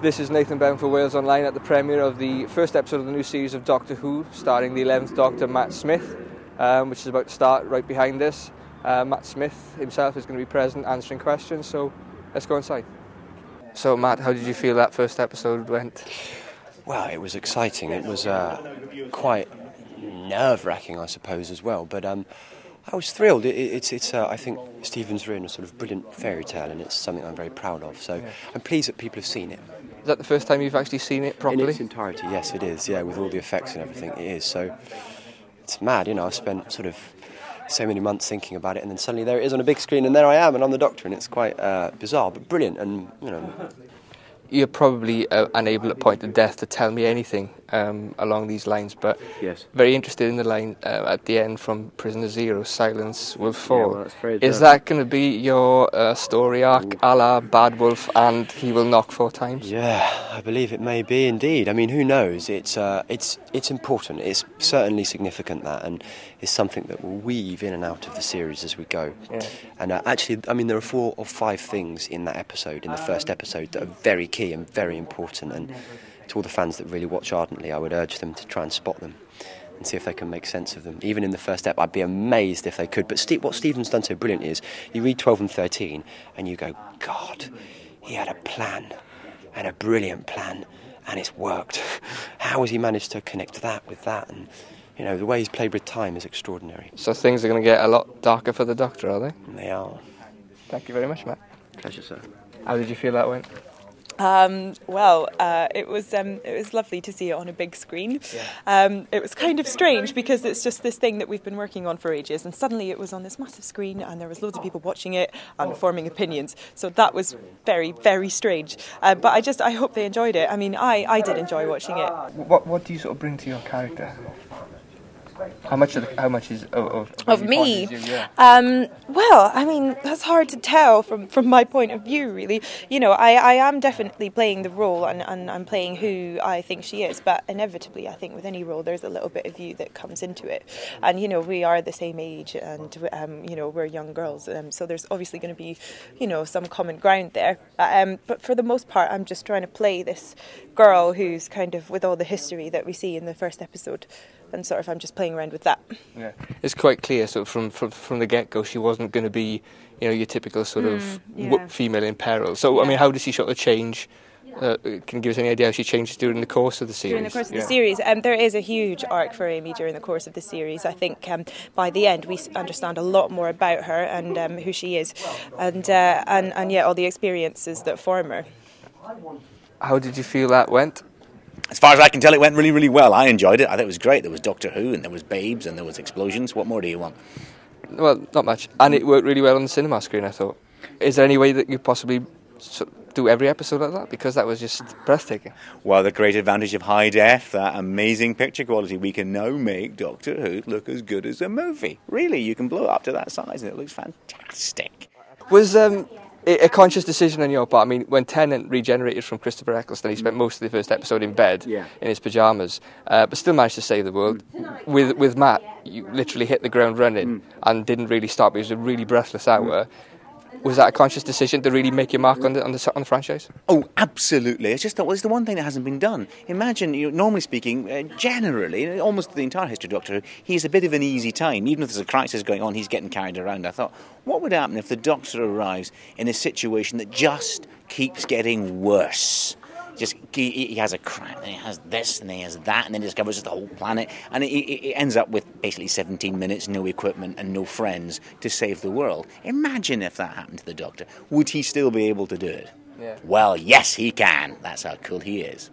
This is Nathan Bound for Wales Online at the premiere of the first episode of the new series of Doctor Who, starring the 11th Doctor, Matt Smith, which is about to start right behind us. Matt Smith himself is going to be present answering questions, so let's go inside. So Matt, how did you feel that first episode went? Well, it was exciting. It was quite nerve-wracking, I suppose, as well. But I was thrilled. I think Stephen's written a sort of brilliant fairy tale, and it's something I'm very proud of. So I'm pleased that people have seen it. Is that the first time you've actually seen it properly? In its entirety, yes, it is. Yeah, with all the effects and everything, it is. So it's mad, you know. I've spent sort of so many months thinking about it, and then suddenly there it is on a big screen, and there I am, and I'm the Doctor, and it's quite bizarre, but brilliant, and you know. You're probably unable at point of death to tell me anything along these lines, but yes. Very interested in the line at the end from Prisoner Zero, Silence Will Fall. Yeah, well, that's very Is that going to be your story arc a la Bad Wolf and he will knock 4 times? Yeah, I believe it may be indeed. I mean, who knows? It's important. It's certainly significant, that, and it's something that will weave in and out of the series as we go. Yeah. And actually, I mean, there are 4 or 5 things in that episode, in the first episode, that are very key and very important, and to all the fans that really watch ardently, I would urge them to try and spot them and see if they can make sense of them. Even in the first step, I'd be amazed if they could. But what Stephen's done so brilliantly is you read 12 and 13 and you go, God, he had a plan, and a brilliant plan, and it's worked. How has he managed to connect that with that? And you know, the way he's played with time is extraordinary. So things are going to get a lot darker for the Doctor, are they? They are. Thank you very much, Matt. Pleasure, sir. How did you feel that went? It was lovely to see it on a big screen. It was kind of strange because it's just this thing that we've been working on for ages, and suddenly it was on this massive screen and there was loads of people watching it and forming opinions. So that was very, very strange. But I hope they enjoyed it. I mean, I did enjoy watching it. What do you sort of bring to your character? How much is of me? You, yeah. Well, I mean, that's hard to tell from my point of view, really. You know, I am definitely playing the role, and I'm playing who I think she is, but inevitably, I think with any role, there's a little bit of you that comes into it. And, you know, we are the same age, and, you know, we're young girls, so there's obviously going to be, you know, some common ground there. But for the most part, I'm just trying to play this girl who's kind of with all the history that we see in the first episode. And sort of, I'm just playing around with that. Yeah, it's quite clear. So from the get-go, she wasn't going to be, you know, your typical sort of female in peril. So I mean, how does she sort of change? Can you give us any idea how she changes during the course of the series? During the course of the series, there is a huge arc for Amy during the course of the series. I think by the end we understand a lot more about her and who she is, and yeah, all the experiences that form her. How did you feel that went? As far as I can tell, it went really, really well. I enjoyed it. I thought it was great. There was Doctor Who, and there was babes, and there was explosions. What more do you want? Well, not much. And it worked really well on the cinema screen, I thought. Is there any way that you possibly do every episode like that? Because that was just breathtaking. Well, the great advantage of high def, that amazing picture quality, we can now make Doctor Who look as good as a movie. Really, you can blow it up to that size, and it looks fantastic. Was a conscious decision on your part? I mean, when Tennant regenerated from Christopher Eccleston, he spent most of the first episode in bed in his pyjamas, but still managed to save the world. With Matt, you literally hit the ground running and didn't really stop. It was a really breathless hour. Was that a conscious decision to really make your mark on the franchise? Oh, absolutely. It's just that it's the one thing that hasn't been done. Imagine, normally speaking, generally, almost the entire history of Doctor Who, he's a bit of an easy time. Even if there's a crisis going on, he's getting carried around. I thought, what would happen if the Doctor arrives in a situation that just keeps getting worse? Just he has a crime, and he has this, and he has that, and then he discovers the whole planet, and it ends up with basically 17 minutes, no equipment, and no friends to save the world. Imagine if that happened to the Doctor. Would he still be able to do it? Yeah. Well, yes, he can. That's how cool he is.